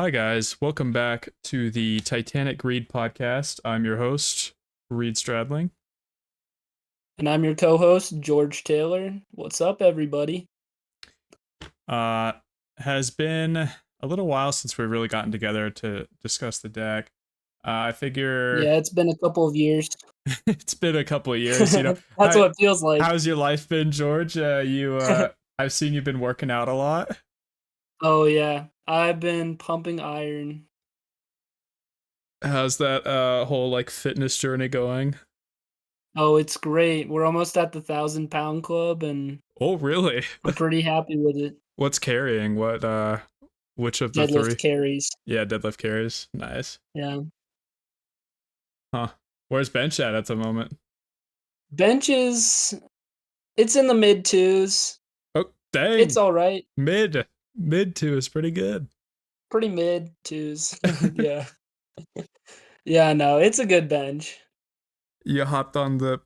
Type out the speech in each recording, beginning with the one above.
Hi, guys. Welcome back to the Titanic Greed podcast. I'm your host, Reed Stradling. And I'm your co-host, George Taylor. What's up, everybody? Uh, has been a little while since we've really gotten together to discuss the deck. I figure Yeah, it's been a couple of years. it's been a couple of years. That's what it feels like. How's your life been, George? I've seen you've been working out a lot. Oh yeah, I've been pumping iron. How's that whole like fitness journey going? Oh, it's great. We're almost at the 1,000 pound club, and Oh, really? I'm pretty happy with it. What's carrying? Which of the Deadlift three? carries. Yeah, deadlift carries. Nice. Yeah. Huh. Where's bench at the moment? Benches, it's in the mid twos. Oh, It's dang. all right. Mid. Mid two is pretty good. Pretty mid twos. Yeah. Yeah, no, it's a good bench. You hopped on the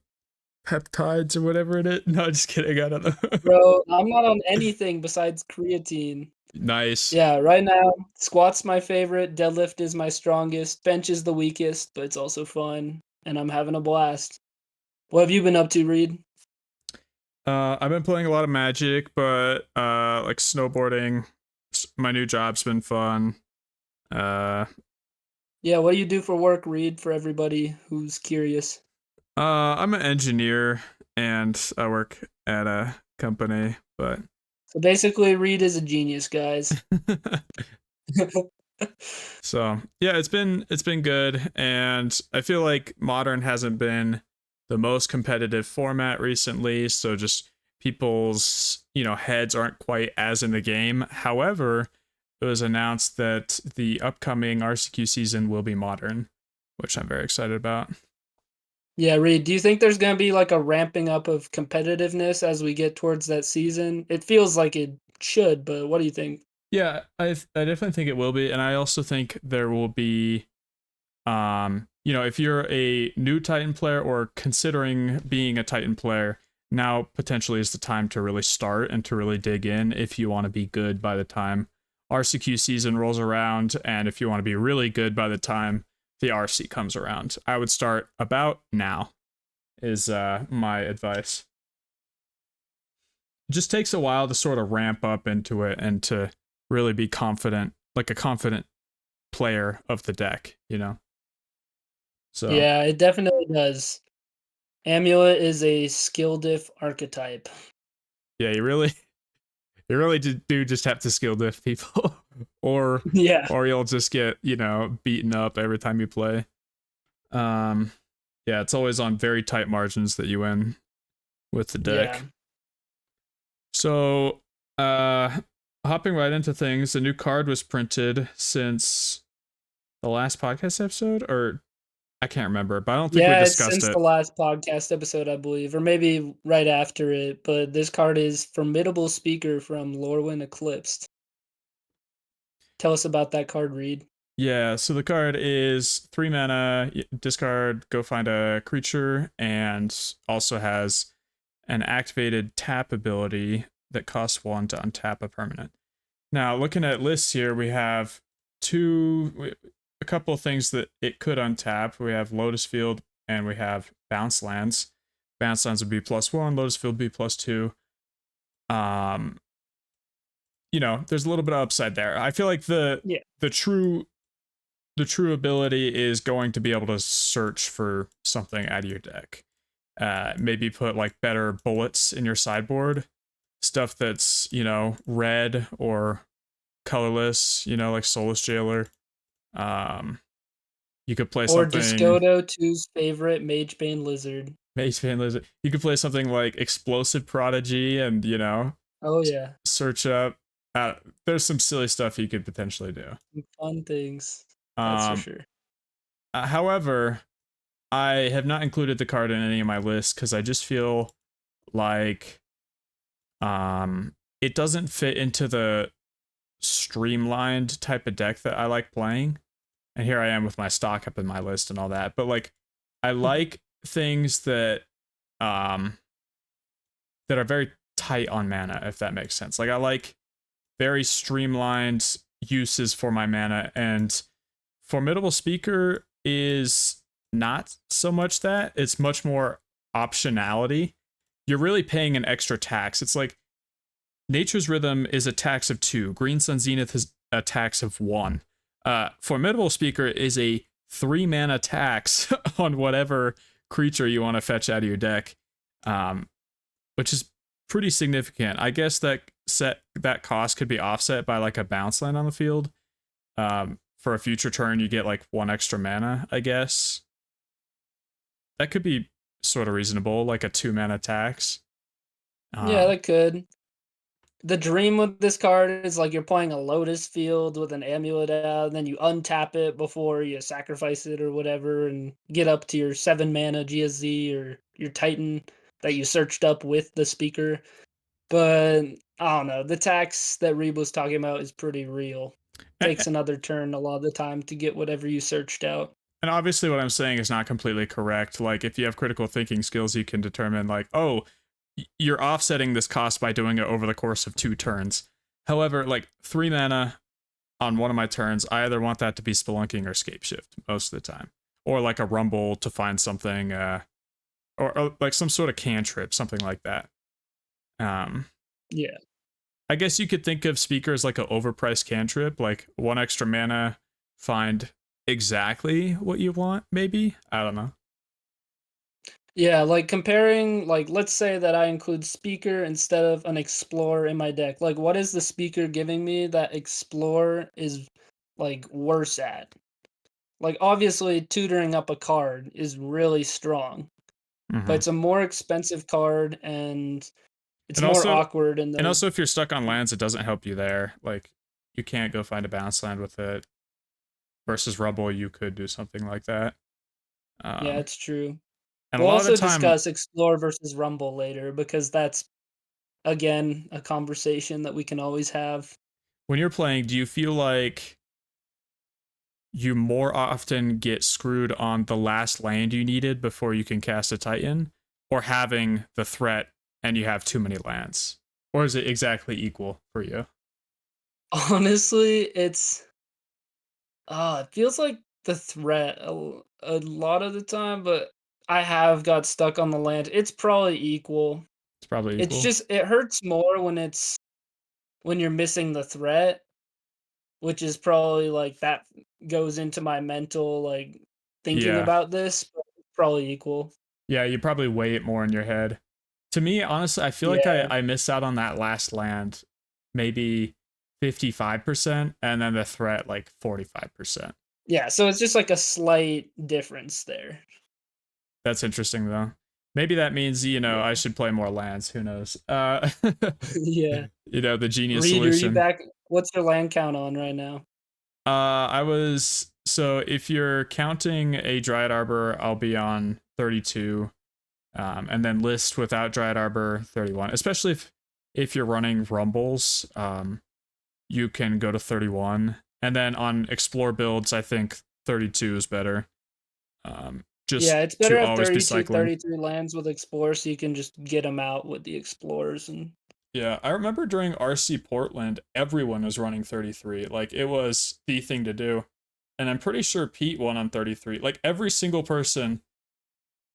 peptides or whatever it is. No, just kidding. I don't know. Bro, I'm not on anything besides creatine. Nice. Yeah, right now, squat's my favorite, deadlift is my strongest, bench is the weakest, but it's also fun, and I'm having a blast. What have you been up to, Reed? I've been playing a lot of Magic, but like snowboarding. My new job's been fun. Uh, Yeah, what do you do for work, Reed, for everybody who's curious? I'm an engineer and I work at a company, but So basically, Reed is a genius, guys. so yeah, it's been good, and I feel like Modern hasn't been the most competitive format recently, so just people's heads aren't quite as in the game. However, it was announced that the upcoming RCQ season will be Modern, which I'm very excited about. Yeah, Reed, do you think there's gonna be like a ramping up of competitiveness as we get towards that season? It feels like it should, but what do you think? Yeah, I definitely think it will be, and I also think there will be if you're a new Titan player or considering being a Titan player, now potentially is the time to really start and to really dig in if you want to be good by the time RCQ season rolls around, and if you want to be really good by the time the RC comes around. I would start about now, is my advice. It just takes a while to sort of ramp up into it and to really be confident, like a confident player of the deck. So Yeah, it definitely does. Amulet is a skill diff archetype. yeah, you really do just have to skill diff people, or Yeah, or you'll just get beaten up every time you play. Um, yeah, it's always on very tight margins that you win with the yeah. deck. So, uh, hopping right into things, a new card was printed since the last podcast episode, or I can't remember, but I don't think we Yeah, it's discussed since the it. last podcast episode, I believe, or maybe right after it, but this card is Formidable Speaker from Lorwyn Eclipsed. Tell us about that card, Reed. Yeah, so the card is 3 mana, discard, go find a creature, and also has an activated tap ability that costs 1 to untap a permanent. Now, looking at lists here, we have a couple of things that it could untap. We have Lotus Field and we have Bounce Lands. Bounce Lands would be +1, Lotus Field would be +2. Um, there's a little bit of upside there. I feel like the Yeah. the true the true ability is going to be able to search for something out of your deck. Maybe put like better bullets in your sideboard, stuff that's red or colorless, like Soulless Jailer. Um, you could play Or something Discoto, two's favorite Magebane Lizard. Mace Fan Lizard. You could play something like Explosive Prodigy, and Oh yeah, search up. There's some silly stuff you could potentially do. some fun things. That's for Um, sure. however, I have not included the card in any of my lists because I just feel like it doesn't fit into the streamlined type of deck that I like playing. And here I am with my stock up in my list and all that. But like I like things um that are very tight on mana, if that makes sense. Like I like very streamlined, uses for my mana, and Formidable Speaker is not so much that. It's much more optionality. You're really paying an extra tax. It's like Nature's Rhythm is a tax of 2. Green Sun Zenith is a tax of 1. Formidable Speaker is a 3 mana tax on whatever creature you want to fetch out of your deck, which is pretty significant. I guess that cost could be offset by like a bounce land on the field. For a future turn, you get like 1 extra mana, I guess. That could be sort of reasonable, like a 2 mana tax. Yeah, Um, that could. The dream with this card is like you're playing a Lotus Field with an amulet out, and then you untap it before you sacrifice it or whatever, and get up to your 7 mana GSZ or your Titan that you searched up with the speaker. But I don't know. The tax that Reeb was talking about is pretty real. Takes another turn a lot of the time to get whatever you searched out. and obviously what I'm saying is not completely correct. Like if you have critical thinking skills, you can determine like, oh, you're offsetting this cost by doing it over the course of 2 turns. However, like 3 mana on one of my turns, I either want that to be Spelunking or Scapeshift most of the time, or like a Rumble to find something, or like some sort of cantrip, something like that. Um, Yeah. I guess you could think of Speaker as like an overpriced cantrip, like 1 extra mana, find exactly what you want, maybe? I don't know. Yeah, like comparing, like let's say that I include speaker instead of an explorer in my deck. Like what is the speaker giving me that explorer is like worse at? Like obviously tutoring up a card is really strong, but Mm-hmm. it's a more expensive card and it's And more also, awkward in and those. also, if you're stuck on lands, it doesn't help you there. Like, you can't go find a bounce land with it. Versus Rumble, you could do something like that. Yeah, Um, it's true. and a We'll lot of the also time, discuss explore versus rumble later because that's again a conversation that we can always have. when you're playing, do you feel like you more often get screwed on the last land you needed before you can cast a Titan, or having the threat and you have too many lands? Or is it exactly equal for you? Honestly, it feels like the threat a lot of the time, but I have got stuck on the land. It's probably equal. It's probably It's equal. just it hurts more when you're missing the threat, which is probably like that goes into my mental like thinking Yeah. about this, but it's probably equal. Yeah, you probably weigh it more in your head. To me, honestly, I feel like Yeah. I miss out on that last land maybe 55%, and then the threat like 45%. Yeah, so it's just like a slight difference there. That's interesting though. Maybe that means, I Yeah. should play more lands. Who knows? Yeah. The genius Reed, are you solution. back? What's your land count on right now? I was so if you're counting a Dryad Arbor, I'll be on 32. And then list without Dryad Arbor 31. Especially if you're running Rumbles, you can go to 31. And then on Explore builds, I think 32 is better. Yeah, Just it's better to at always be 32, cycling. 33 lands with Explorer so you can just get them out with the Explorers and Yeah, I remember during RC Portland, everyone was running 33. Like it was the thing to do. And I'm pretty sure Pete won on 33. Like every single person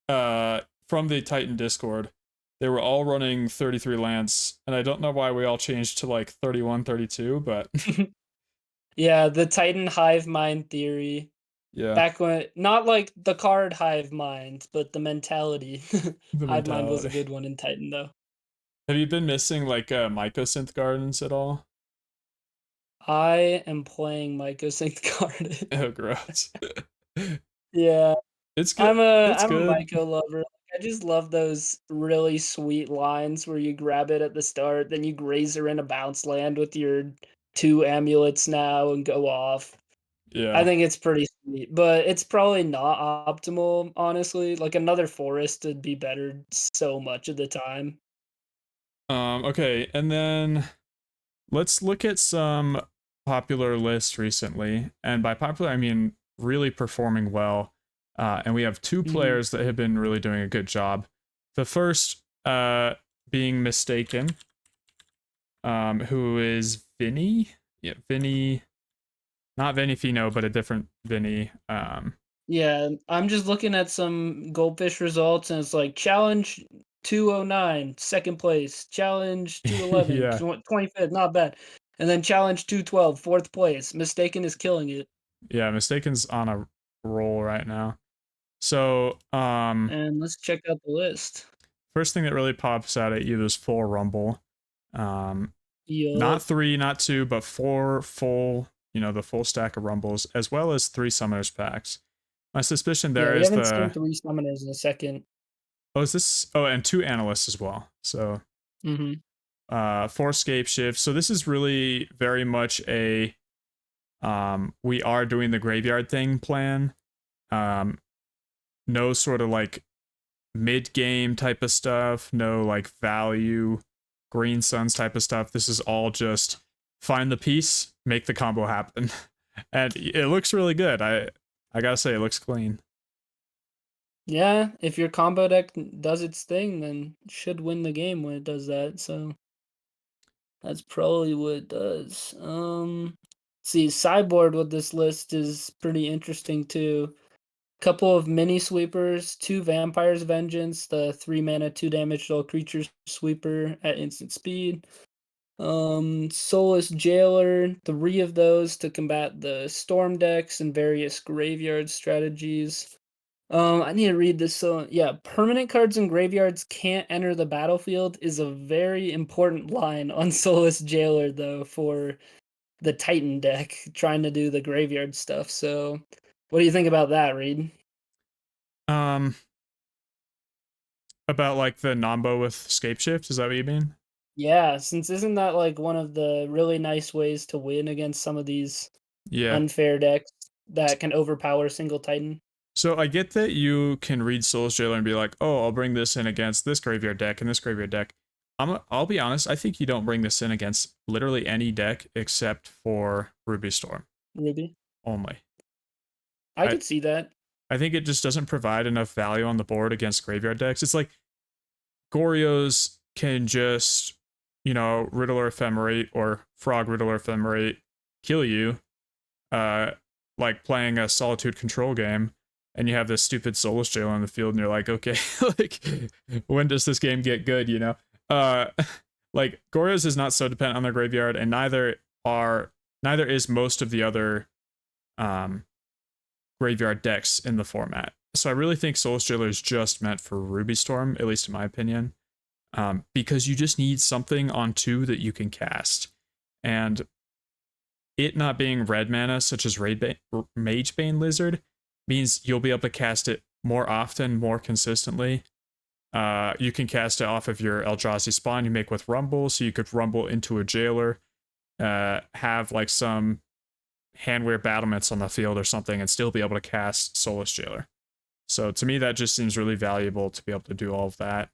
from the Titan Discord, they were all running 33 lands, and I don't know why we all changed to like 31, 32, but yeah, the Titan hive mind theory. yeah, Back when not like the card hive mind, but the mentality. the Hive mind was a mentality. good one in Titan though. Have you been missing like Mycosynth Gardens at all? I am playing Mycosynth card. Oh, gross. Yeah. It's good. I'm It's a good. Myco lover. Like, I just love those really sweet lines where you grab it at the start, then you graze her in a bounce land with your 2 amulets now and go off. I Yeah. think it's pretty sweet, but it's probably not optimal, honestly. Like another forest would be better so much of the time. Okay, and then let's look at some popular lists recently. And by popular, I mean really performing well. And we have 2 Mhm. players that have been really doing a good job. The first being Mistaken, who is Vinny. Yeah, Vinny. not Vinny Fino, but a different Vinny. Yeah, I'm just looking at some Goldfish results, and it's like challenge 209, second place, challenge 211, Yeah, 25th, not bad. And then challenge 212, fourth place. Mistaken is killing it. yeah, Mistaken's on a roll right now. So, And let's check out the list. first thing that really pops out at you is full rumble. Um, not Yup. three, not two, but four full, the full stack of rumbles, as well as three summoners packs. My suspicion Yeah, there we is haven't seen the 3 summoners in a second. oh, is this and two analysts as well. So Mhm. four scape shifts. So this is really very much a we are doing the graveyard thing plan. Um, no sort of like mid game type of stuff, no like value green suns type of stuff. This is all just find the piece, make the combo happen. And it looks really good. I gotta say it looks clean. Yeah, if your combo deck does its thing, then it should win the game when it does that, so that's probably what it does. See, sideboard with this list is pretty interesting too. Couple of mini sweepers, 2 Vampire's Vengeance, the 3 mana, 2 damage to all creatures sweeper at instant speed. Soulless Jailer, 3 of those to combat the storm decks and various graveyard strategies. I need to read this. So, yeah, permanent cards in graveyards can't enter the battlefield is a very important line on Soulless Jailer, though, for the Titan deck trying to do the graveyard stuff. So, what do you think about that, Reed? Um, about like the Nombo with scape shift, is that what you mean? Yeah, since isn't that like one of the really nice ways to win against some of these Yeah. unfair decks that can overpower a single Titan? So I get that you can read Soul's Jailer and be like, oh, I'll bring this in against this graveyard deck and this graveyard deck. I'll be honest, I think you don't bring this in against literally any deck except for Ruby Storm Ruby? only. I I, could see that. I think it just doesn't provide enough value on the board against graveyard decks. It's like Goryo's can just, Riddler Ephemerate or Frog Riddler Ephemerate kill you, uh, like playing a Solitude control game, and you have this stupid Soulless Jailer on the field, and you're like, okay, like, when does this game get good, Uh, like, Goryo's is not so dependent on their graveyard, and neither is most of the other, um, graveyard decks in the format. So I really think Soulless Jailer is just meant for Ruby Storm, at least in my opinion, because you just need something on two that you can cast. And it not being red mana, such as Magebane Lizard, means you'll be able to cast it more often, more consistently. You can cast it off of your Eldrazi spawn you make with Rumble, so you could Rumble into a Jailer, have like some handwear battlements on the field or something, and still be able to cast Soulless Jailer. So to me, that just seems really valuable to be able to do all of that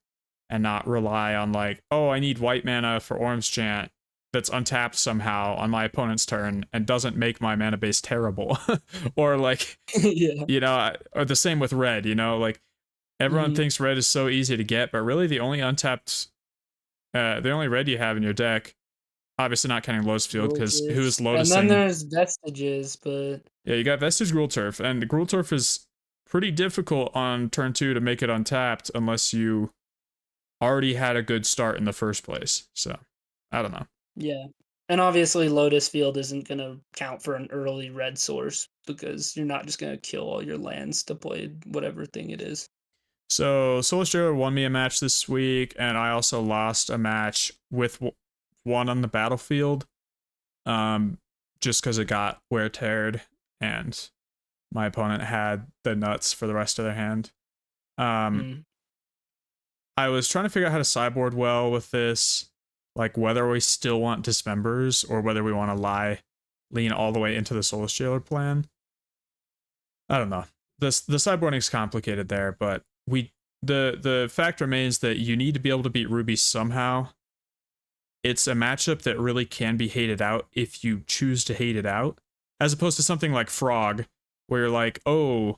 and not rely on like, oh, I need white mana for Orange Chant that's untapped somehow on my opponent's turn and doesn't make my mana base terrible. Or like, Yeah. or the same with red, like everyone Mhm. thinks red is so easy to get, but really the only untapped, the only red you have in your deck, obviously not counting Lotus Field, because who is Voltage. And then lotusing? there's Vestiges, but Yeah, you got Vestige Gruul Turf, and Gruul Turf is pretty difficult on turn two to make it untapped unless you already had a good start in the first place. So, I don't know. yeah. And obviously Lotus Field isn't gonna count for an early red source because you're not just gonna kill all your lands to play whatever thing it is. So, Soulless Jailer won me a match this week, and I also lost a match with one on the battlefield, um, just because it got wear teared, and my opponent had the nuts for the rest of their hand. Um, Mm. I was trying to figure out how to sideboard well with this, like whether we still want dismembers or whether we want to lean all the way into the Soulless Jailer plan. I don't know. The sideboarding is complicated there, but the fact remains that you need to be able to beat Ruby somehow. It's a matchup that really can be hated out if you choose to hate it out, as opposed to something like Frog, where you're like, oh,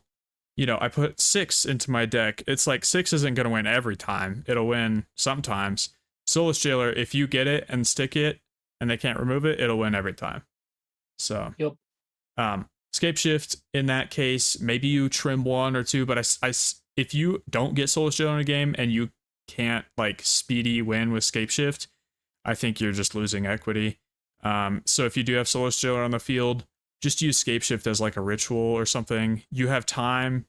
I put 6 into my deck. It's like 6 isn't going to win every time. It'll win sometimes. Soulless Jailer, if you get it and stick it and they can't remove it, it'll win every time. So, Yep. Scape shift in that case, maybe you trim one or two, but if you don't get Soulless Jailer in a game and you can't like speedy win with scape shift, I think you're just losing equity. So if you do have Soulless Jailer on the field, just use scape shift as like a ritual or something. You have time,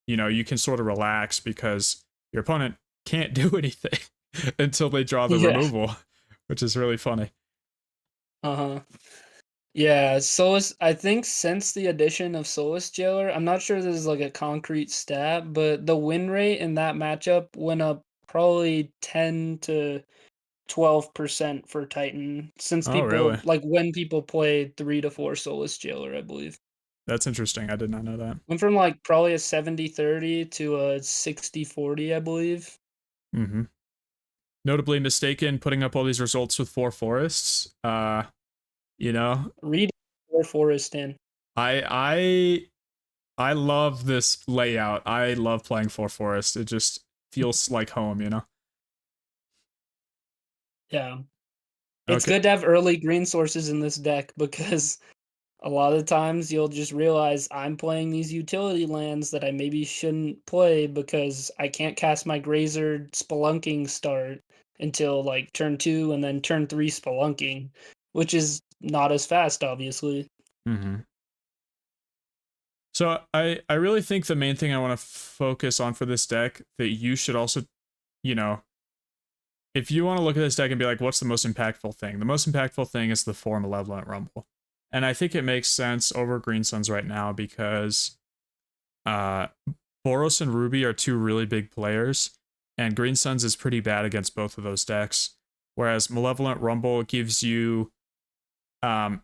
you can sort of relax because your opponent can't do anything until they draw the Yeah. removal, which is really funny. Uh-huh. Yeah, Solus I think since the addition of Solus Jailer, I'm not sure this is like a concrete stat, but the win rate in that matchup went up probably 10 to 12% for Titan since Oh, really? when people play 3 to 4 Solus Jailer, I believe. That's interesting. I did not know that. Went from like probably a 70-30 to a 60-40, I believe. Mm-hmm. Notably mistaken, putting up all these results with four forests. You know, Read or Forest in. I I love this layout. I love playing four forests. It just feels like home. Yeah. It's Okay. good to have early green sources in this deck because a lot of times you'll just realize I'm playing these utility lands that I maybe shouldn't play because I can't cast my Grazer Spelunking start until like turn 2 and then turn 3 Spelunking, which is not as fast, obviously. Mm-hmm. So I really think the main thing I want to focus on for this deck that you should also, you know, if you want to look at this deck and be like, what's the most impactful thing? The most impactful thing is the four Malevolent Rumble. And I think it makes sense over Green Suns right now because uh Boros and Ruby are two really big players, and Green Suns is pretty bad against both of those decks. Whereas Malevolent Rumble gives you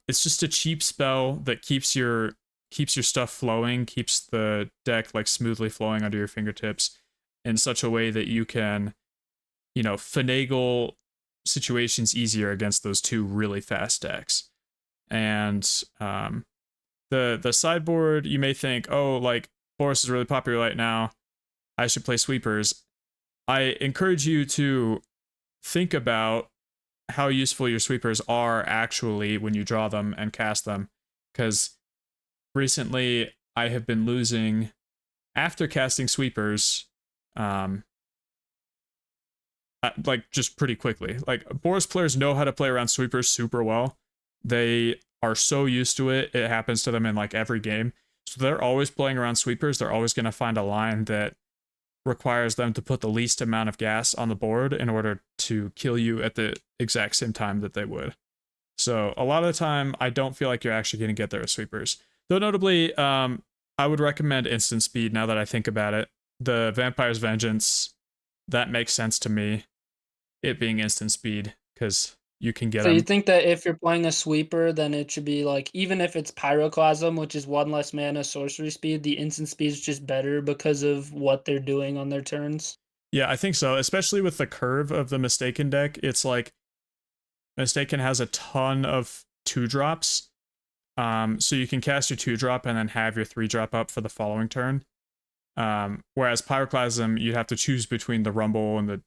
it's just a cheap spell that keeps your stuff flowing, keeps the deck like smoothly flowing under your fingertips in such a way that you can, finagle situations easier against those two really fast decks. And the sideboard, you may think, oh, like Boros is really popular right now, I should play sweepers. I encourage you to think about how useful your sweepers are actually when you draw them and cast them, because recently I have been losing after casting sweepers, um, like just pretty quickly. Like Boros players know how to play around sweepers super well. They are so used to it. It happens to them in like every game. So they're always playing around sweepers. They're always going to find a line that requires them to put the least amount of gas on the board in order to kill you at the exact same time that they would. So a lot of the time, I don't feel like you're actually going to get there with sweepers. Though notably, I would recommend instant speed now that I think about it. The Vampire's Vengeance, that makes sense to me, it being instant speed, because you can get So you them. think that if you're playing a sweeper, then it should be like even if it's Pyroclasm, which is 1 less mana sorcery speed, the instant speed is just better because of what they're doing on their turns? Yeah, I think so, especially with the curve of the Mistaken deck. It's like Mistaken has a ton of 2 drops. So you can cast your 2 drop and then have your 3 drop up for the following turn. Whereas Pyroclasm, you'd have to choose between the Rumble and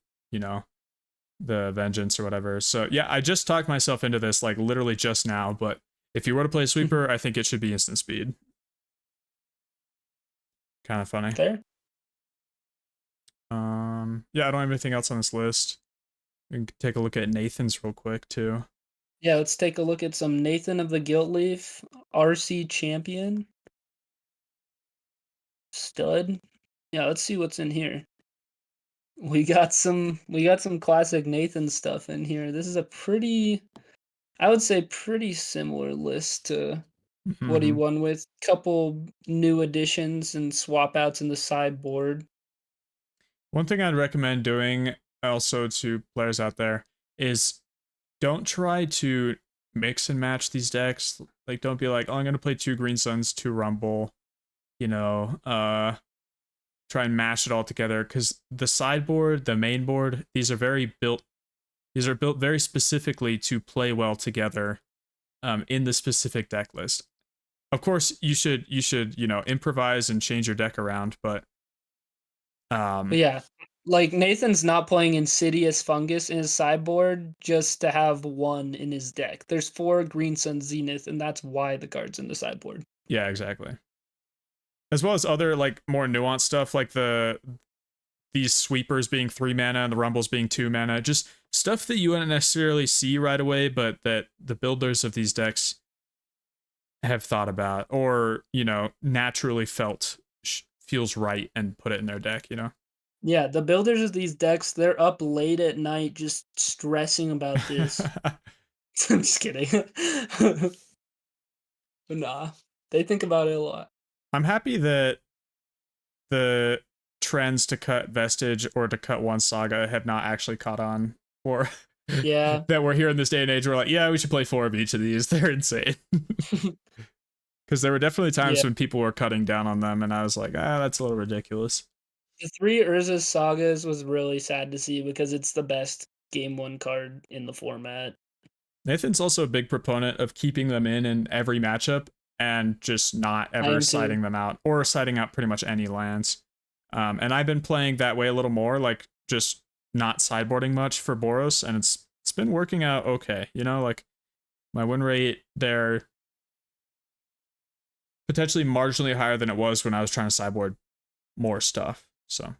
the Vengeance or whatever. So yeah, I just talked myself into this like literally just now, but if you were to play Sweeper, I think it should be instant speed. Kind of funny. Fair. Yeah, I don't have anything else on this list. We can take a look at Nathan's real quick too. Yeah, let's take a look at some Nathan of the Guilt Leaf, RC champion, stud. Yeah, let's see what's in here. We got some classic Nathan stuff in here. This is a pretty, I would say pretty similar list to what he Mm-hmm. won with. Couple new additions and swap outs in the sideboard. One thing I'd recommend doing also to players out there is don't try to mix and match these decks. Like don't be like, oh, I'm gonna play 2 Green Suns, 2 Rumble, you know, try and mash it all together, because the sideboard, the main board, these are built very specifically to play well together in the specific deck list. Of course, you should improvise and change your deck around, but But um yeah, Like, Nathan's not playing Insidious Fungus in his sideboard just to have 1 in his deck. There's 4 Green Sun Zenith, and that's why the card's in the sideboard. Yeah, exactly. As well as other like more nuanced stuff like these sweepers being 3 mana and the rumbles being 2 mana, just stuff that you wouldn't necessarily see right away, but that the builders of these decks have thought about or, you know, naturally felt feels right and put it in their deck, you know? Yeah, the builders of these decks, they're up late at night just stressing about this. I'm just kidding. Nah, they think about it a lot. I'm happy that the trends to cut Vestige or to cut one saga have not actually caught on, or Yeah. that we're here in this day and age. We're like, yeah, we should play 4 of each of these. They're insane. Because there were definitely Yeah. times when people were cutting down on them, and I was like, that's a little ridiculous. The 3 Urza's Sagas was really sad to see because it's the best game 1 card in the format. Nathan's also a big proponent of keeping them in every matchup and just not I ever am too. siding them out or siding out pretty much any lands. And I've been playing that way a little more, like just not sideboarding much for Boros, and it's been working out okay. You know, like my win rate there potentially marginally higher than it was when I was trying to sideboard more stuff. So,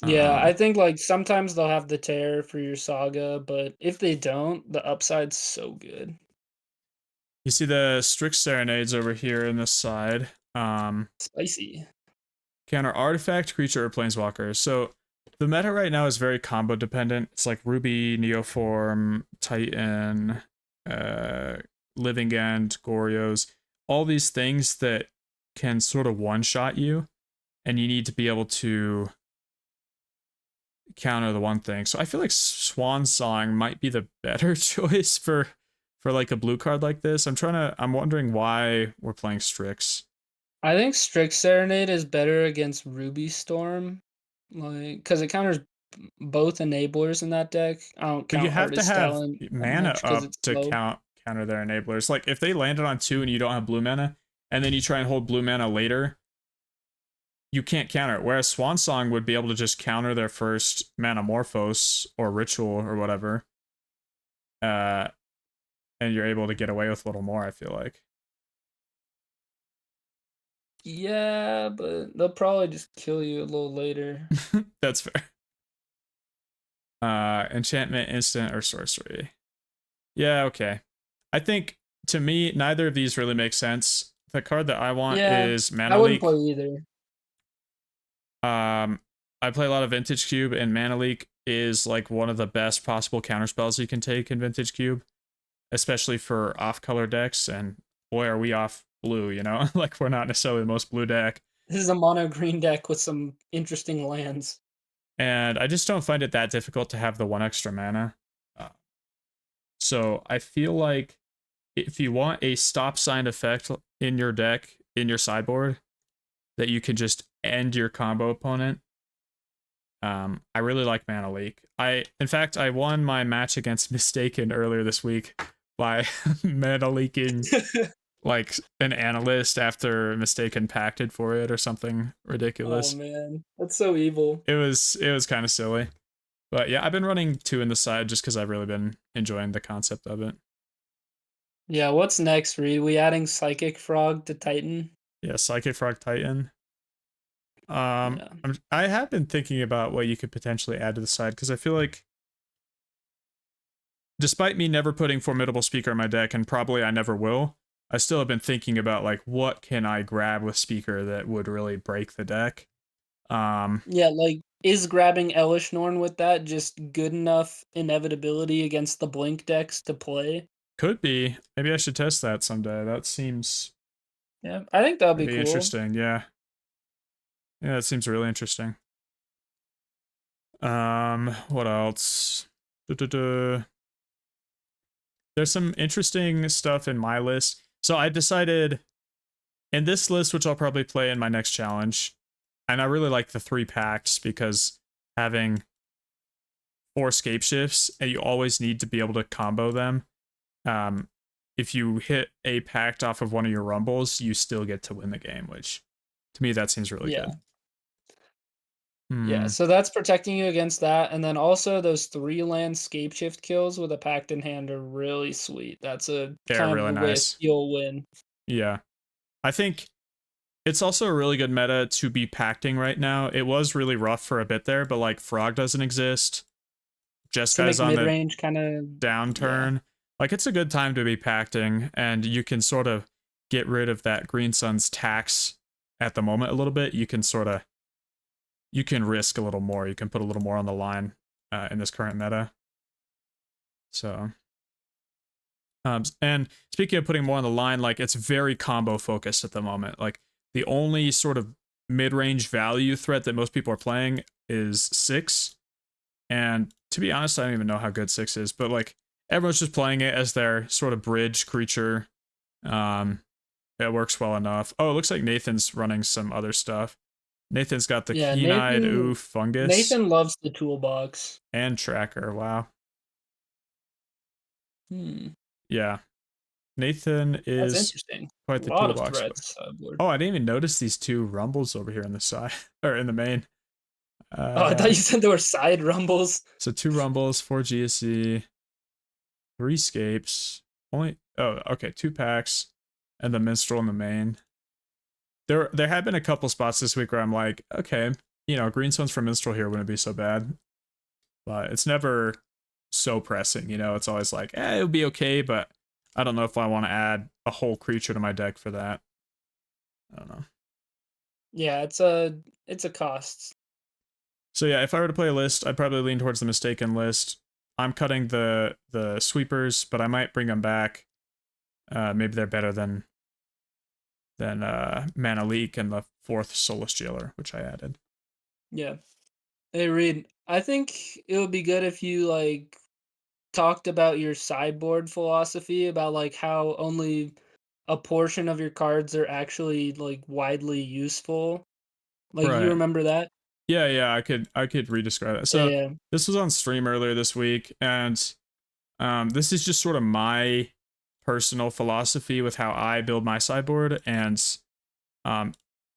Yeah, um, I think, like, sometimes they'll have the tear for your Saga, but if they don't, the upside's so good. you see the Strix Serenades over here in this side. Spicy. Counter artifact, creature, or planeswalker. So the meta right now is very combo dependent. It's like Ruby, Neoform, Titan, uh, Living End, Gorios, all these things that can sort of one shot you, and you need to be able to counter the one thing. So I feel like Swan Song might be the better choice for like a blue card like this. I'm wondering why we're playing Strix. I think Strix Serenade is better against Ruby Storm, like, because it counters both enablers in that deck. I don't But you count have to Artist have Talent that mana much because up it's to slow. counter their enablers. Like if they landed on 2 and you don't have blue mana, and then you try and hold blue mana later, you can't counter it. Whereas Swan Song would be able to just counter their first Manamorphose or Ritual or whatever. Uh, and you're able to get away with a little more, I feel like. Yeah, but they'll probably just kill you a little later. That's fair. Enchantment, instant, or sorcery. Yeah, okay. I think to me, neither of these really make sense. The card that I want Yeah, is I Mana wouldn't play Leak. either. I play a lot of Vintage Cube, and Mana Leak is like one of the best possible counter spells you can take in Vintage Cube, especially for off-color decks. And boy, are we off blue, you know? Like we're not necessarily the most blue deck. This is a mono green deck with some interesting lands. And I just don't find it that difficult to have the 1 extra mana. Uh, so I feel like if you want a stop sign effect in your deck, in your sideboard, that you can just end your combo opponent. I really like Mana Leak. In fact, I won my match against Mistaken earlier this week by mana leaking like an analyst after Mistaken pacted for it or something Oh ridiculous. man, that's so evil. It was kind of silly, but yeah, I've been running 2 in the side just because I've really been enjoying the concept of it. Yeah, what's next, Reed? We adding Psychic Frog to Titan? Yeah, Psychic Frog Titan. Yeah. I have been thinking about what you could potentially add to the side because I feel like despite me never putting Formidable Speaker in my deck, and probably I never will, I still have been thinking about like what can I grab with Speaker that would really break the deck. Um, Yeah, like, is grabbing Elish Norn with that just good enough inevitability against the Blink decks to play? could be. Maybe I should test that someday. That seems Yeah, I think that'll be pretty cool. interesting. Yeah. Yeah, that seems really interesting. What else? Duh. There's some interesting stuff in my list. So I decided in this list, which I'll probably play in my next challenge, and I really like the 3 packs because having 4 scape shifts and you always need to be able to combo them. Um, if you hit a pact off of one of your rumbles, you still get to win the game, which to me that seems really Yeah. good. Yeah, Hmm. so that's protecting you against that, and then also those 3 land scape shift kills with a pact in hand are really sweet. That's a They're kind of really a way to nice. steal win. Yeah. I think it's also a really good meta to be pacting right now. It was really rough for a bit there, but like Frog doesn't exist. To Jeskai's make on the mid-range kinda yeah. downturn. Like it's a good time to be pacting, and you can sort of get rid of that Green Sun's tax at the moment a little bit. You can sort of you can risk a little more. You can put a little more on the line in this current meta. So, and speaking of putting more on the line, like it's very combo focused at the moment. Like the only sort of mid range value threat that most people are playing is six. And to be honest, I don't even know how good six is, but like everyone's just playing it as their sort of bridge creature. Um, it works well enough. Oh, it looks like Nathan's running some other stuff. Nathan's got the Yeah, keen-eyed oof fungus Nathan loves the toolbox. and tracker. Wow. Hmm, Yeah. Nathan that's is interesting. A quite the lot of toolbox boy. threats, sideboard. Oh, I didn't even notice these two rumbles over here on the side or in the main. Oh, I thought Uh, you said there were side rumbles. so two rumbles, four GSC, three scapes. Only okay, two packs, and the minstrel in the main. There have been a couple spots this week where I'm like, okay, Greenstones for minstrel here wouldn't be so bad, but it's never so pressing. It's always like, it would be okay, but I don't know if I want to add a whole creature to my deck for that. I don't know. Yeah, it's a cost. So yeah, if I were to play a list, I'd probably lean towards the mistaken list. I'm cutting the sweepers, but I might bring them back. Maybe they're better than Mana Leak and the fourth Soulless Jailer, which I added. Yeah. Hey, Reed, I think it would be good if you, like, talked about your sideboard philosophy about, like, how only a portion of your cards are actually, like, widely useful. Like, you Right. remember that? Yeah. I could redescribe that. Yeah, So yeah. this was on stream earlier this week, and this is just sort of my personal philosophy with how I build my sideboard, and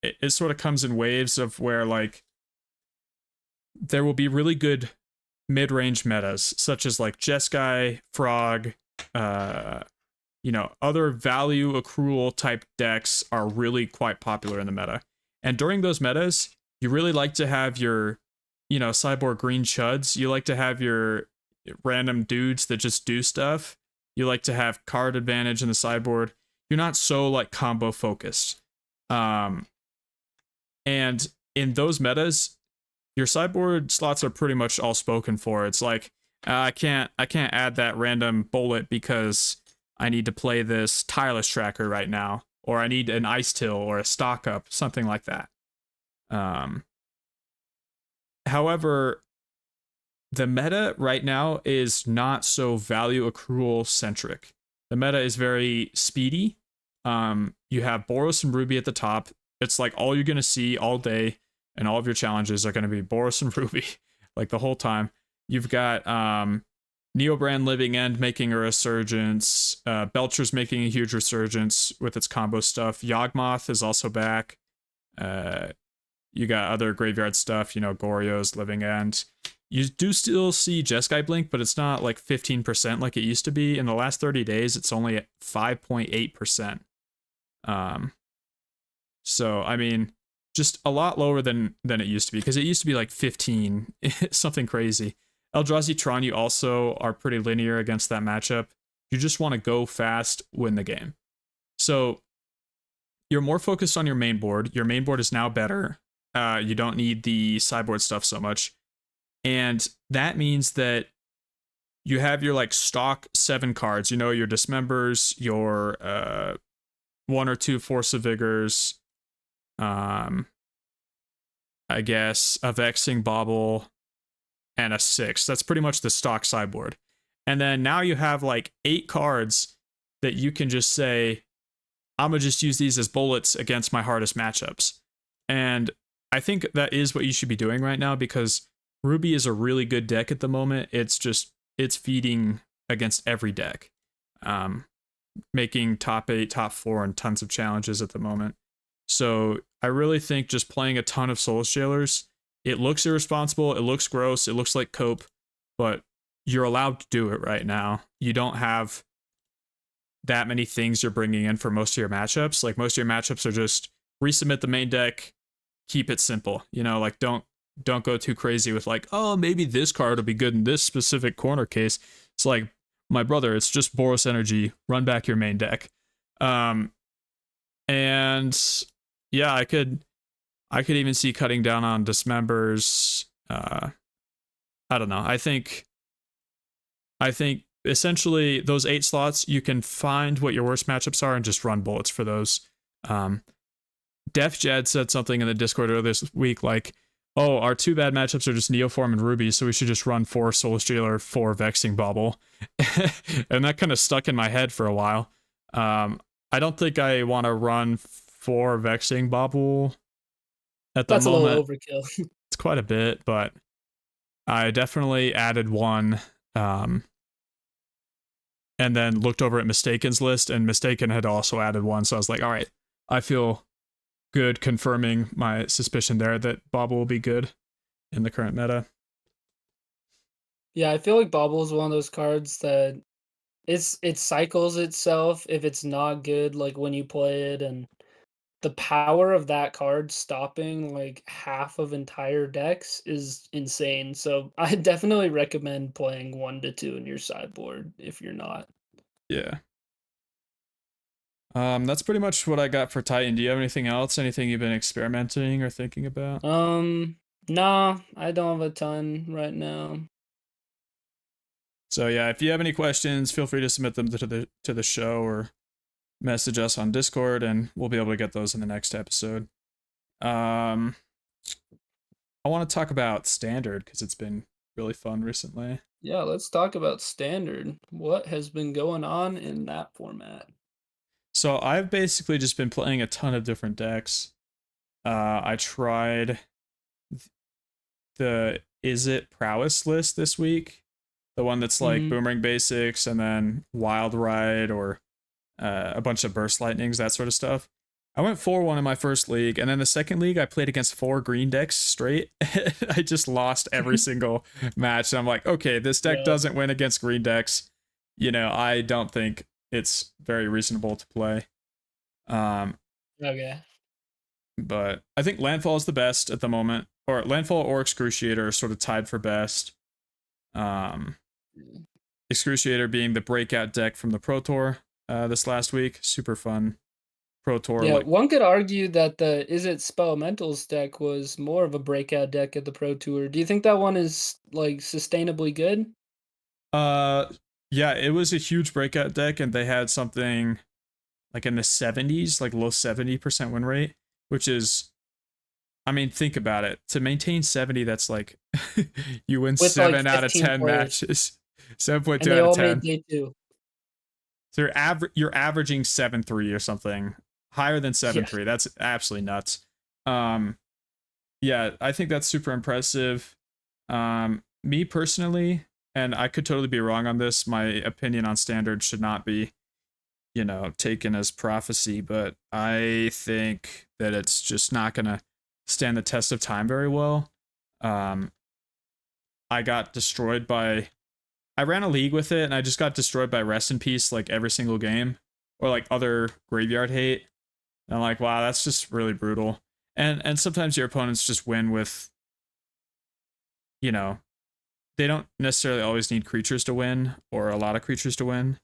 it sort of comes in waves of where like there will be really good mid-range metas, such as like Jeskai, Frog, uh, other value accrual type decks are really quite popular in the meta. And during those metas, you really like to have your, cyborg green chuds. You like to have your random dudes that just do stuff. You like to have card advantage in the sideboard. You're not so like combo focused. Um, and in those metas, your sideboard slots are pretty much all spoken for. It's like I can't add that random bullet because I need to play this tireless tracker right now, or I need an ice till or a stock up, something like that. Um, However, the meta right now is not so value accrual centric. The meta is very speedy. You have Boros and Ruby at the top. It's like all you're gonna see all day, and all of your challenges are gonna be Boros and Ruby, like the whole time. You've got Neobrand Living End making a resurgence. Belcher's making a huge resurgence with its combo stuff. Yawgmoth is also back. Uh, you got other graveyard stuff, Goryo's Living End. You do still see Jeskai Blink, but it's not like 15% like it used to be. In the last 30 days, it's only at 5.8%. Um, so I mean, just a lot lower than it used to be, because it used to be like 15, something crazy. Eldrazi Tron, you also are pretty linear against that matchup. You just want to go fast, win the game. So you're more focused on your main board. Your main board is now better. You don't need the sideboard stuff so much. And that means that you have your like stock 7 cards, your Dismembers, your one or two Force of Vigors, um, I guess a Vexing Bauble, and a 6. That's pretty much the stock sideboard. And then now you have like 8 cards that you can just say, I'm gonna just use these as bullets against my hardest matchups. And I think that is what you should be doing right now, because Ruby is a really good deck at the moment. It's feeding against every deck, um, making top 8, top 4, and tons of challenges at the moment. So I really think just playing a ton of Soulless Jailers It looks irresponsible, it looks gross, it looks like cope, but you're allowed to do it right now. You don't have that many things you're bringing in for most of your matchups. Like most of your matchups are just resubmit the main deck, keep it simple. Like don't go too crazy with like, oh, maybe this card will be good in this specific corner case. It's like, my brother, it's just Boros Energy. Run back your main deck. And yeah, I could even see cutting down on dismembers. I don't know. I think essentially those 8 slots, you can find what your worst matchups are and just run bullets for those. Def Jed said something in the Discord earlier this week like, oh, our 2 bad matchups are just Neoform and Ruby, so we should just run 4 Soul Stealer, 4 Vexing Bauble. And that kind of stuck in my head for a while. I don't think I want to run 4 Vexing Bauble at the That's a little moment. overkill. It's quite a bit, but I definitely added 1. And then looked over at Mistaken's list, and Mistaken had also added 1. So I was like, all right, I feel good confirming my suspicion there that Bauble will be good in the current meta. Yeah, I feel like Bauble is one of those cards that it cycles itself if it's not good, like when you play it, and the power of that card stopping like half of entire decks is insane. So I definitely recommend playing 1 to 2 in your sideboard if you're not. Yeah. That's pretty much what I got for Titan. Do you have anything else? Anything you've been experimenting or thinking about? Nah, I don't have a ton right now. So yeah, if you have any questions, feel free to submit them to the show or message us on Discord, and we'll be able to get those in the next episode. I want to talk about standard because it's been really fun recently. Yeah, let's talk about standard. What has been going on in that format? So I've basically just been playing a ton of different decks. I tried the Is It Prowess list this week, the one that's like Mhm. Boomerang Basics and then Wild Ride or a bunch of Burst Lightnings, that sort of stuff. I went 4-1 in my first league, and then the second league I played against 4 green decks straight. I just lost every single match. And I'm like, okay, this deck Yeah. doesn't win against green decks. I don't think it's very reasonable to play. Um, Okay. but I think Landfall is the best at the moment, or Landfall or Excruciator are sort of tied for best. Um, Excruciator being the breakout deck from the Pro Tour this last week. Super fun Pro Tour. Yeah, Like, one could argue that the Is It Spellmentals deck was more of a breakout deck at the Pro Tour. Do you think that one is like sustainably good? uh, yeah, it was a huge breakout deck, and they had something like in the 70s, like low 70% win rate, which is, I mean, think about it. To maintain 70, that's like you win With like 7 out of 15 10 players, matches. 7.2 and they out of all made 10. day 2. So you're averaging 7-3 or something, higher than Yeah. 7-3. That's absolutely nuts. Um, yeah, I think that's super impressive. Me personally, and I could totally be wrong on this. My opinion on standard should not be, taken as prophecy, but I think that it's just not gonna stand the test of time very well. Um, I got destroyed by I ran a league with it and I just got destroyed by Rest in Peace like every single game, or like other graveyard hate. And I'm like, wow, that's just really brutal. And sometimes your opponents just win with, you know, they don't necessarily always need creatures to win or a lot of creatures to win.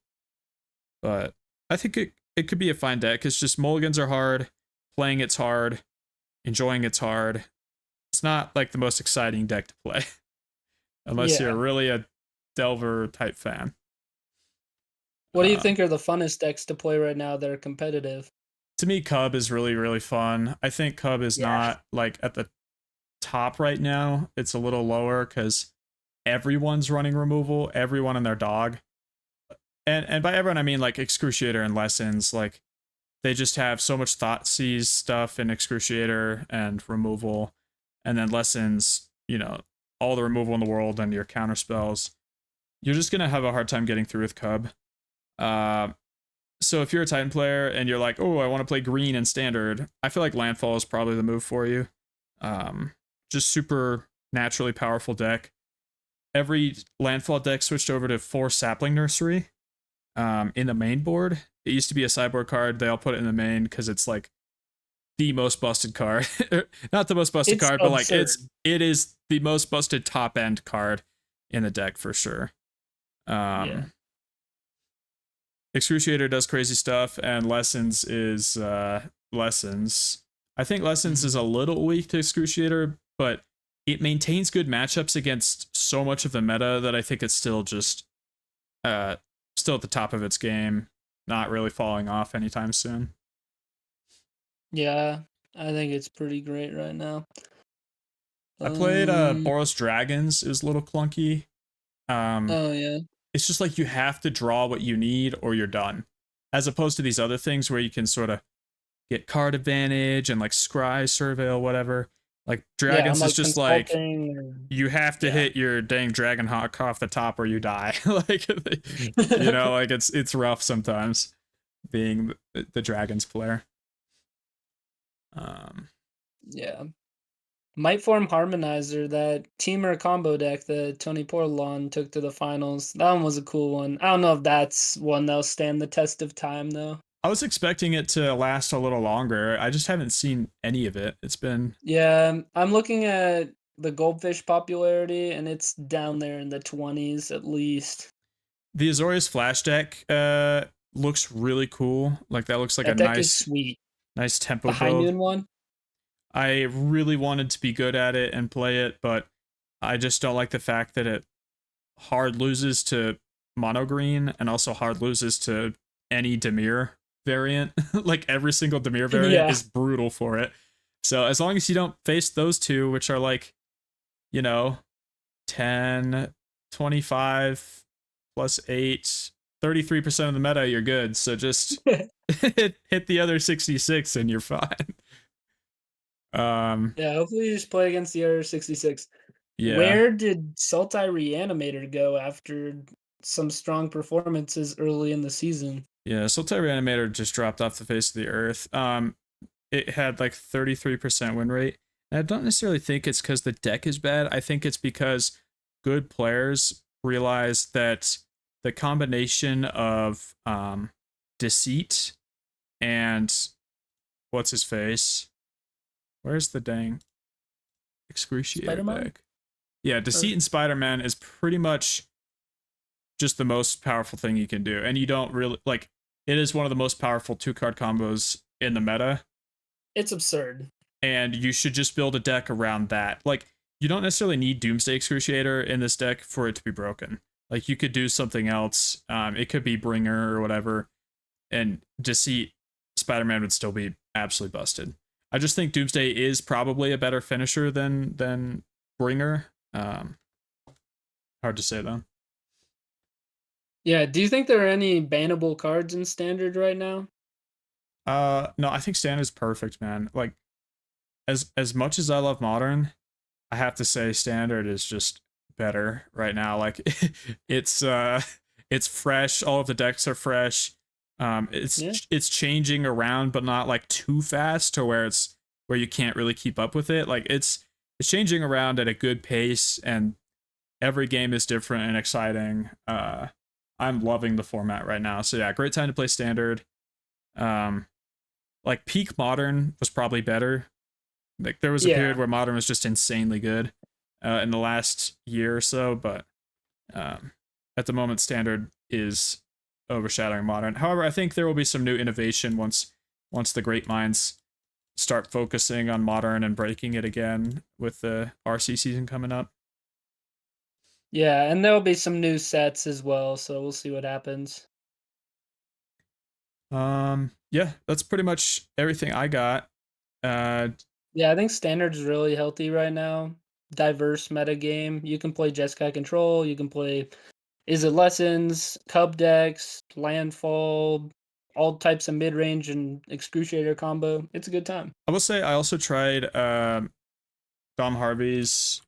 But I think it could be a fine deck. It's just mulligans are hard, playing it's hard, enjoying it's hard. It's not like the most exciting deck to play unless you're Yeah. really a Delver type fan. What do you Um, think are the funnest decks to play right now that are competitive? to me, Cub is really, really fun. I think Cub is Yeah. not like at the top right now. It's a little lower because everyone's running removal, everyone and their dog. And by everyone I mean like Excruciator and Lessons. Like they just have so much Thoughtseize stuff in Excruciator and removal. And then Lessons, all the removal in the world and your counter spells. You're just gonna have a hard time getting through with Cub. Uh, so if you're a Titan player and you're like, oh, I want to play green and standard, I feel like Landfall is probably the move for you. Um, just super naturally powerful deck. Every landfall deck switched over to 4 sapling nursery in the main board. It used to be a sideboard card. They all put it in the main because it's like the most busted card. Not the most busted It's card, but like absurd. it is the most busted top end card in the deck for sure. Yeah. Um, Excruciator does crazy stuff, and Lessons is Lessons. I think Lessons Mhm. is a little weak to Excruciator, but it maintains good matchups against so much of the meta that I think it's still just uh still at the top of its game, not really falling off anytime soon. Yeah, I think it's pretty great right now. I played Um. Boros Dragons. It was a little clunky. Um, Oh yeah. it's just like you have to draw what you need or you're done. As opposed to these other things where you can sort of get card advantage and like scry, surveil, whatever. Like Yeah, I'm Dragons is like just like consulting or you have to yeah. hit your dang dragon hawk off the top or you die. Like like it's rough sometimes being the Dragons player. Um Yeah. Might Form Harmonizer, that teamer combo deck that Tony Portolon took to the finals. That one was a cool one. I don't know if that's one that'll stand the test of time though. I was expecting it to last a little longer. I just haven't seen any of it. It's been Yeah, I'm looking at the Goldfish popularity and it's down there in the 20s at least. the Azorius Flash deck looks really cool. Like that looks like a That deck is nice sweet. tempo The High build. Noon one? I really wanted to be good at it and play it, but I just don't like the fact that it hard loses to mono green and also hard loses to any Demir variant. Like every single Demir variant Yeah. is brutal for it. So as long as you don't face those two, which are like, you know, 10, 25 plus 8, 33% of the meta, you're good. So just hit the other 66 and you're fine. Um, Yeah, hopefully you just play against the other 66. yeah. Where did Sultai Reanimator go after some strong performances early in the season? Yeah, Sultai Reanimator just dropped off the face of the earth. It had like 33% win rate. And I don't necessarily think it's because the deck is bad. I think it's because good players realize that the combination of deceit and what's his face? Where's the dang excruciator Spider-Man? deck? Yeah, Or deceit and Spider-Man is pretty much just the most powerful thing you can do. And you don't really like it is one of the most powerful 2 card combos in the meta. it's absurd. And you should just build a deck around that. Like, you don't necessarily need Doomsday Excruciator in this deck for it to be broken. Like, you could do something else. It could be Bringer or whatever, and Deceit Spider-Man would still be absolutely busted. I just think Doomsday is probably a better finisher than Bringer. Hard to say though. Yeah, do you think there are any bannable cards in Standard right now? No, I think Standard's perfect, man. Like, as much as I love Modern, I have to say Standard is just better right now. Like it's it's fresh. All of the decks are fresh. Yeah. It's changing around, but not like too fast to where it's where you can't really keep up with it. Like it's changing around at a good pace, and every game is different and exciting. I'm loving the format right now. So yeah, great time to play Standard. Um, like peak Modern was probably better. Like there was a period Yeah. where Modern was just insanely good in the last year or so, but um, at the moment, Standard is overshadowing Modern. However, I think there will be some new innovation once the great minds start focusing on Modern and breaking it again with the RC season coming up. Yeah, and there'll be some new sets as well, so we'll see what happens. Yeah, that's pretty much everything I got. Uh, Yeah, I think Standard's really healthy right now. Diverse meta game. You can play Jeskai Control, you can play Is It Lessons, Cub decks, Landfall, all types of mid-range and Excruciator combo. It's a good time. I will say I also tried Dom Harvey's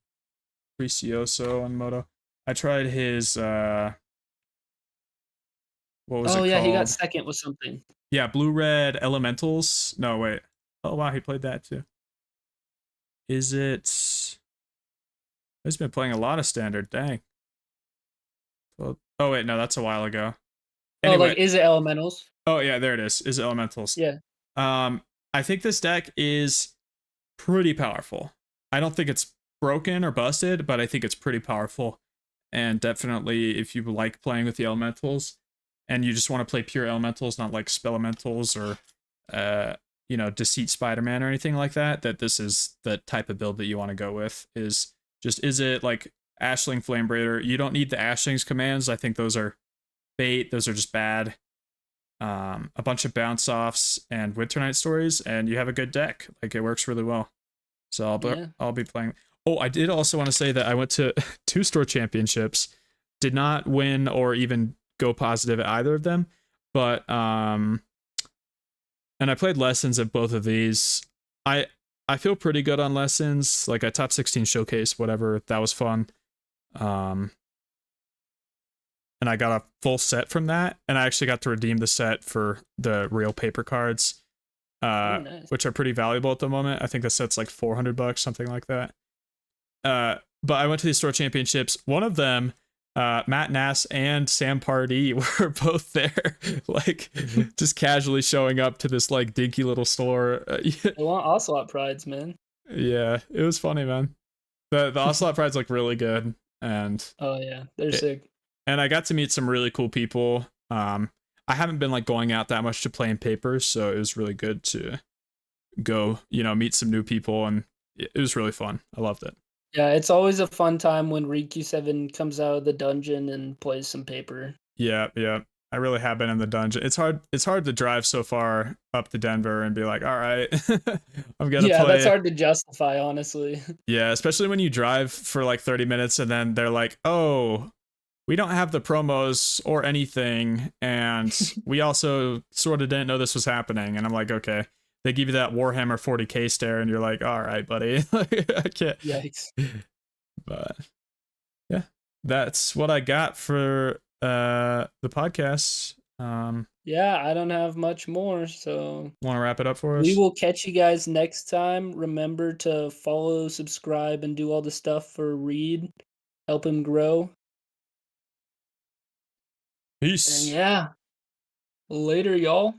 Precioso on Moto. I tried his what was Oh it yeah, he got called? second with something. Yeah, Blue Red Elementals. No, wait. Oh wow, he played that too. Is it? He's been playing a lot of standard. Dang. Well, oh wait, no, that's a while ago. Oh, like, Anyway, is it elementals? oh yeah, there it is elementals. Yeah. Um, I think this deck is pretty powerful. I don't think it's broken or busted, but I think it's pretty powerful. And definitely, if you like playing with the elementals, and you just want to play pure elementals, not like spelementals or, Deceit Spider-Man or anything like that, that this is the type of build that you want to go with. Is it like Ashling Flamebreaker? You don't need the Ashling's commands. I think those are bait. Those are just bad. A bunch of bounce offs and Winter Night Stories, and you have a good deck. Like, it works really well. So Yeah. I'll be playing. Oh, I did also want to say that I went to 2 store championships, did not win or even go positive at either of them, but and I played lessons at both of these. I I feel pretty good on lessons, like a top 16 showcase, whatever. That was fun. Um, and I got a full set from that, and I actually got to redeem the set for the real paper cards, Ooh, nice. which are pretty valuable at the moment. I think the set's like $400, something like that. But I went to these store championships. One of them, Matt Nass and Sam Pardee were both there, like just casually showing up to this like dinky little store. I want Ocelot Prides, man. Yeah, it was funny, man. The Ocelot Pride's like really good, and Oh, yeah. They're it, sick. and I got to meet some really cool people. I haven't been like going out that much to play in papers, so it was really good to go, meet some new people, and it was really fun. I loved it. Yeah, it's always a fun time when Riku 7 comes out of the dungeon and plays some paper. Yeah, yeah. I really have been in the dungeon. It's hard to drive so far up to Denver and be like, all right, I'm gonna Yeah, that's play. hard to justify, honestly. Yeah, especially when you drive for like 30 minutes and then they're like, oh, we don't have the promos or anything, and we also sort of didn't know this was happening. And I'm like, okay. They give you that Warhammer 40K stare, and you're like, all right, buddy. I can't. Yikes. But yeah, that's what I got for the podcast. Yeah, I don't have much more, so Want to wrap it up for we us? will catch you guys next time. Remember to follow, subscribe, and do all the stuff for Reed. Help him grow. And Peace. yeah, later, y'all.